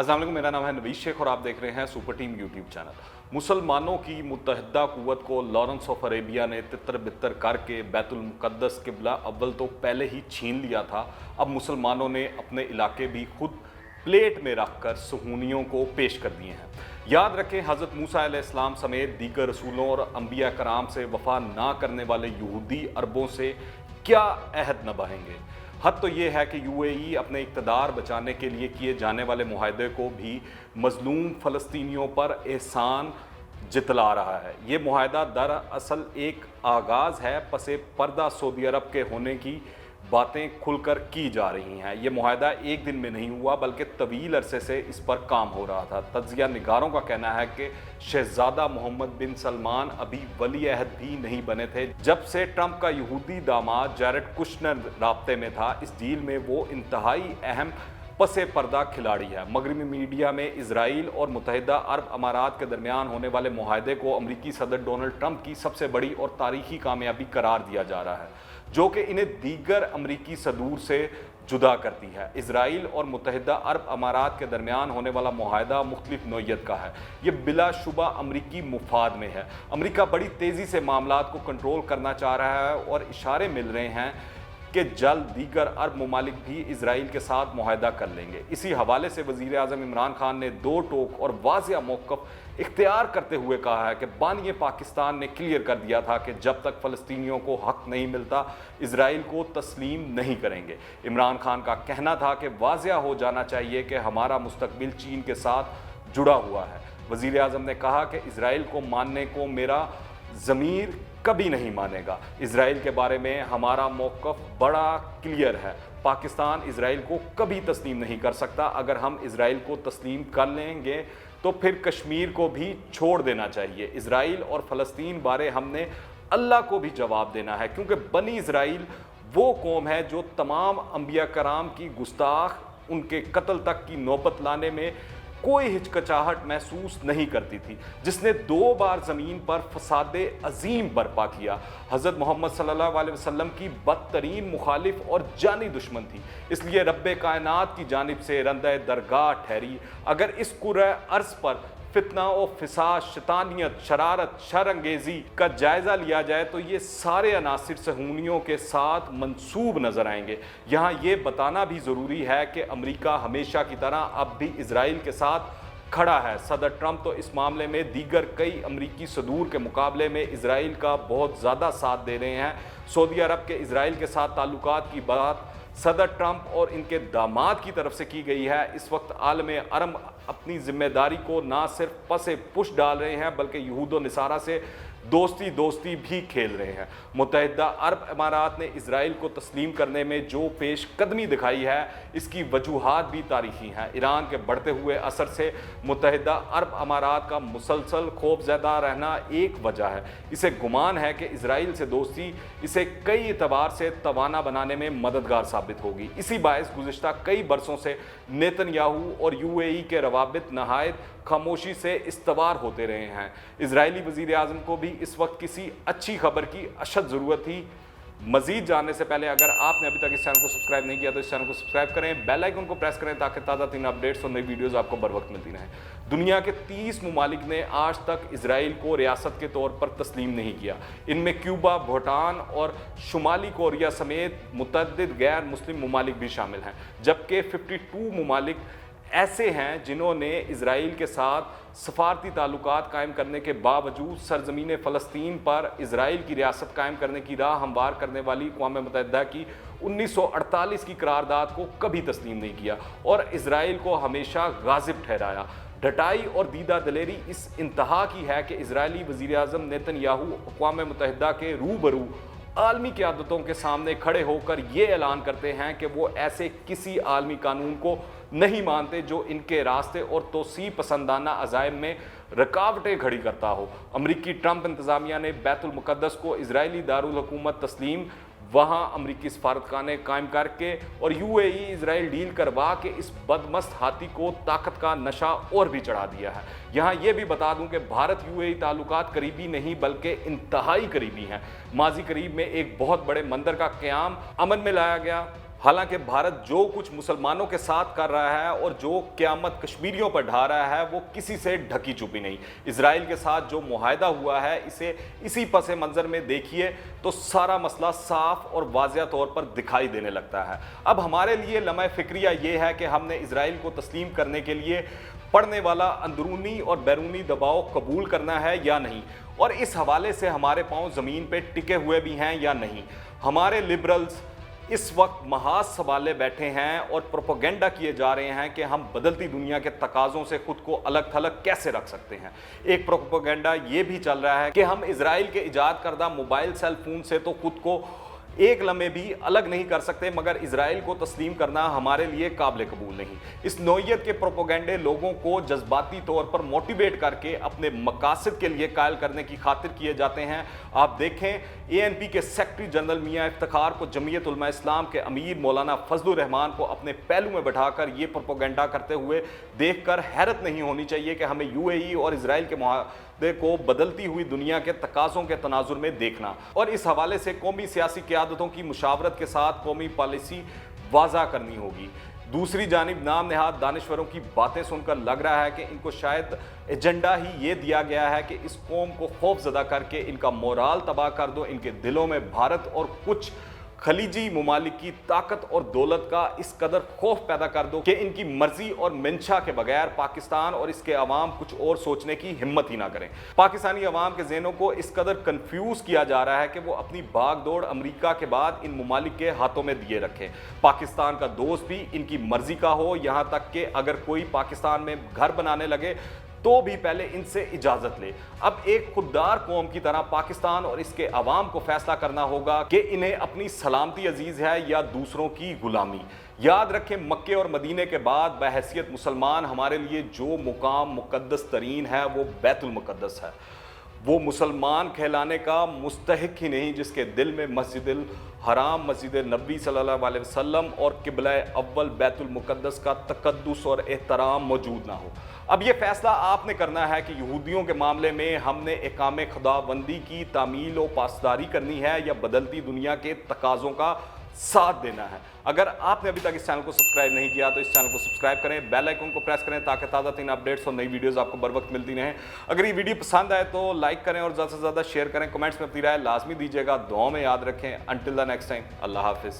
अस्सलाम वालेकुम, मेरा नाम है नवीश शेख और आप देख रहे हैं सुपर टीम यूट्यूब चैनल। मुसलमानों की मुत्तहिदा कुव्वत को लॉरेंस ऑफ अरेबिया ने तितर बितर करके बैतुल मुक़द्दस क़िबला अव्वल तो पहले ही छीन लिया था। अब मुसलमानों ने अपने इलाके भी खुद प्लेट में रखकर सुहूनियों को पेश कर दिए हैं। याद रखें, हज़रत मूसा अलैहिस्सलाम समेत दीगर रसूलों और अंबिया कराम से वफा ना करने वाले यहूदी अरबों से क्या अहद निभाएंगे। हद तो ये है कि यूएई अपने इक़्तिदार बचाने के लिए किए जाने वाले मुआहदे को भी मज़लूम फ़लस्तीनियों पर एहसान जितला रहा है। ये मुआहदा दरअसल एक आगाज़ है, पसे पर्दा सऊदी अरब के होने की बातें खुलकर की जा रही हैं। ये मुआहदा एक दिन में नहीं हुआ बल्कि तवील अरसे से इस पर काम हो रहा था। तज्ज़िया निगारों का कहना है कि शहज़ादा मोहम्मद बिन सलमान अभी वली अहद भी नहीं बने थे जब से ट्रंप का यहूदी दामाद जैरेड कुशनर राब्ते में था। इस डील में वो इंतहाई अहम पसे पर्दा खिलाड़ी है। मगरबी मीडिया में इजराइल और मुत्तहिदा अरब अमारात के दरमियान होने वाले मुआहदे को अमरीकी सदर डोनाल्ड ट्रंप की सबसे बड़ी और तारीखी कामयाबी करार दिया जा रहा है, जो कि इन्हें दीगर अमरीकी सदूर से जुदा करती है। इजराइल और मुत्तहिदा अरब अमारात के दरमियान होने वाला मुआहदा मुख्तलिफ नौइयत का है। ये बिलाशुबा अमरीकी मुफाद में है। अमरीका बड़ी तेज़ी से मामलात को कंट्रोल करना चाह रहा है और इशारे मिल रहे हैं कि जल्द दीगर अरब ममालिक भी इजराइल के साथ मुआहदा कर लेंगे। इसी हवाले से वज़ीर आज़म इमरान खान ने दो टोक और वाज़िया मौक़िफ़ इख्तियार करते हुए कहा है कि बानी पाकिस्तान ने क्लियर कर दिया था कि जब तक फ़लस्तीनियों को हक़ नहीं मिलता इजराइल को तस्लीम नहीं करेंगे। इमरान खान का कहना था कि वाज़िया हो जाना चाहिए कि हमारा मुस्तक़बिल चीन के साथ जुड़ा हुआ है। वज़ीर आज़म ने कहा कि इजराइल को मानने को मेरा ज़मीर कभी नहीं मानेगा। इजराइल के बारे में हमारा मौक़िफ़ बड़ा क्लियर है। पाकिस्तान इजराइल को कभी तस्लीम नहीं कर सकता। अगर हम इजराइल को तस्लीम कर लेंगे तो फिर कश्मीर को भी छोड़ देना चाहिए। इजराइल और फ़लस्तीन बारे हमने अल्लाह को भी जवाब देना है, क्योंकि बनी इजराइल वो कौम है जो तमाम अंबिया कराम की गुस्ताख उनके कत्ल तक की नौबत लाने में कोई हिचकिचाहट महसूस नहीं करती थी, जिसने 2 बार ज़मीन पर फसादे अजीम बर्पा किया। हज़रत मोहम्मद सल्लल्लाहु अलैहि वसल्लम की बदतरीन मुखालिफ और जानी दुश्मन थी, इसलिए रब्बे कायनात की जानिब से रंदा दरगाह ठहरी। अगर इस कुर्रा अर्ज़ पर फितना और फिसाद, शैतानियत, शरारत, शरअंगेज़ी का जायज़ा लिया जाए तो ये सारे अनासिर सहूनियों के साथ मंसूब नज़र आएंगे। यहाँ ये बताना भी ज़रूरी है कि अमेरिका हमेशा की तरह अब भी इजराइल के साथ खड़ा है। सदर ट्रंप तो इस मामले में दीगर कई अमरीकी सदूर के मुकाबले में इजराइल का बहुत ज़्यादा साथ दे रहे हैं। सऊदी अरब के इजराइल के साथ ताल्लुकात की बात सदर ट्रंप और इनके दामाद की तरफ से की गई है। इस वक्त आलम अरब अपनी जिम्मेदारी को ना सिर्फ पसे पुश डाल रहे हैं बल्कि यहूद व नसारा से दोस्ती भी खेल रहे हैं। मुत्तहिदा अरब अमारात ने इजराइल को तस्लीम करने में जो पेश कदमी दिखाई है, इसकी वजूहात भी तारीखी हैं। ईरान के बढ़ते हुए असर से मुत्तहिदा अरब अमारात का मुसलसल खौफज़दा रहना एक वजह है। इसे गुमान है कि इजराइल से दोस्ती इसे कई एतबार से तवाना बनाने में मददगार साबित होगी। इसी बायस गुज़िश्ता कई बरसों से नेतन्याहू और यूएई के रवाबित नहायत खामोशी से इस्तवार होते रहे हैं। इजरायली वज़ीर आज़म को भी इस वक्त किसी अच्छी खबर की अशद ज़रूरत थी। मज़ीद जानने से पहले अगर आपने अभी तक इस चैनल को सब्सक्राइब नहीं किया तो इस चैनल को सब्सक्राइब करें, बेल आइकन को प्रेस करें ताकि ताज़ा तीन अपडेट्स और नई वीडियोज़ आपको बर वक्त मिलती रहें। दुनिया के 30 ममालिक ने आज तक इजराइल को रियासत के तौर पर तस्लीम नहीं किया। इनमें क्यूबा, भूटान और शुमाली कोरिया समेत मुतअद्दिद गैर मुस्लिम ममालिक भी शामिल हैं, जबकि 52 ममालिक ऐसे हैं जिन्होंने इजराइल के साथ सफारती ताल्लुकात कायम करने के बावजूद सरजमीन फ़लस्तीन पर इजराइल की रियासत कायम करने की राह हमवार करने वाली अक़वाम मुत्तहिदा की 1948 की करारदाद को कभी तस्लीम नहीं किया और इजराइल को हमेशा गाज़िब ठहराया। डटाई और दीदा दलेरी इस इंतहा की है कि इजरायली वज़ीर आज़म नेतन्याहू अक़वाम मुत्तहिदा के रूबरू आलमी क़यादतों के सामने खड़े होकर ये ऐलान करते हैं कि वो ऐसे किसी आलमी कानून को नहीं मानते जो इनके रास्ते और तोसी पसंदाना अज़ाइम में रुकावटें खड़ी करता हो। अमरीकी ट्रंप इंतज़ामिया ने बैतुल मुक़द्दस को इजरायली दारुल हुकूमत तस्लीम, वहाँ अमरीकी सफारतखाने कायम करके और यूएई इजराइल डील करवा के इस बदमस्त हाथी को ताकत का नशा और भी चढ़ा दिया है। यहाँ ये भी बता दूं कि भारत यूएई ताल्लुकात करीबी नहीं बल्कि इंतहाई करीबी हैं। माजी करीब में एक बहुत बड़े मंदिर का क़याम अमल में लाया गया। हालांकि भारत जो कुछ मुसलमानों के साथ कर रहा है और जो क़यामत कश्मीरियों पर ढा रहा है वो किसी से ढकी छुपी नहीं। इजराइल के साथ जो मुआहदा हुआ है इसे इसी पस मंज़र में देखिए तो सारा मसला साफ और वाज़िह तौर पर दिखाई देने लगता है। अब हमारे लिए लम्हे फ़िक्रिया ये है कि हमने इजराइल को तस्लीम करने के लिए पड़ने वाला अंदरूनी और बैरूनी दबाव कबूल करना है या नहीं, और इस हवाले से हमारे पांव ज़मीन पे टिके हुए भी हैं या नहीं। हमारे लिबरल्स इस वक्त महाज संभाले बैठे हैं और प्रोपेगेंडा किए जा रहे हैं कि हम बदलती दुनिया के तकाज़ों से खुद को अलग थलग कैसे रख सकते हैं। एक प्रोपेगेंडा ये भी चल रहा है कि हम इजराइल के इजाद करदा मोबाइल सेल फोन से तो खुद को एक लम्हे भी अलग नहीं कर सकते, मगर इजराइल को तस्लीम करना हमारे लिए काबिल कबूल नहीं। इस नौइयत के प्रोपेगेंडे लोगों को जज्बाती तौर पर मोटिवेट करके अपने मकासद के लिए कायल करने की खातिर किए जाते हैं। आप देखें, ANP के सेक्रेटरी जनरल मियां इफ्तिखार को जमीयत उलमा इस्लाम के अमीर मौलाना फजलुर रहमान को अपने पहलू में बैठाकर ये प्रोपेगेंडा करते हुए देखकर हैरत नहीं होनी चाहिए कि हमें UAE और इजराइल के मुआहदे को बदलती हुई दुनिया के तकाज़ों के तनाजुर में देखना और इस हवाले से कौमी सियासी क़यादतों की मुशावरत के साथ कौमी पॉलिसी वाज़ा करनी होगी। दूसरी जानिब नाम नहाद दानिश्वरों की बातें सुनकर लग रहा है कि इनको शायद एजेंडा ही ये दिया गया है कि इस कौम को खौफजदा करके इनका मोराल तबाह कर दो, इनके दिलों में भारत और कुछ खलीजी ममालिक की ताकत और दौलत का इस कदर खौफ पैदा कर दो कि इनकी मर्जी और मंशा के बगैर पाकिस्तान और इसके अवाम कुछ और सोचने की हिम्मत ही ना करें। पाकिस्तानी अवाम के जहनों को इस कदर कंफ्यूज किया जा रहा है कि वो अपनी भाग दौड़ अमरीका के बाद इन ममालिक के हाथों में दिए रखें। पाकिस्तान का दोस्त भी इनकी मर्जी का हो, यहाँ तक कि अगर कोई पाकिस्तान में घर बनाने लगे तो भी पहले इनसे इजाज़त ले। अब एक खुददार कौम की तरह पाकिस्तान और इसके अवाम को फैसला करना होगा कि इन्हें अपनी सलामती अजीज़ है या दूसरों की गुलामी। याद रखें, मक्के और मदीने के बाद बहैसियत मुसलमान हमारे लिए जो मुकाम मुक़द्दस तरीन है वो बैतुल मुक़द्दस है। वो मुसलमान कहलाने का मुस्तहिक ही नहीं जिसके दिल में मस्जिदुल हराम, मस्जिद नबी सल्लल्लाहु अलैहि वसल्लम और किबला अव्वल बैतुल मुक़द्दस का तक़द्दुस और एहतराम मौजूद ना हो। अब ये फैसला आपने करना है कि यहूदियों के मामले में हमने इकामे खुदाबंदी की तामील और पासदारी करनी है या बदलती दुनिया के तकाज़ों का साथ देना है। अगर आपने अभी तक इस चैनल को सब्सक्राइब नहीं किया तो इस चैनल को सब्सक्राइब करें, बेल आइकन को प्रेस करें ताकि ताज़ा तीन अपडेट्स और नई वीडियोस आपको बर वक्त मिलती रहें। अगर ये वीडियो पसंद आए तो लाइक करें और ज़्यादा से ज़्यादा शेयर करें। कमेंट्स में अपनी राय लाजमी दीजिएगा। दुआ में याद रखें। अंटिल द नेक्स्ट टाइम, अल्लाह हाफिज़।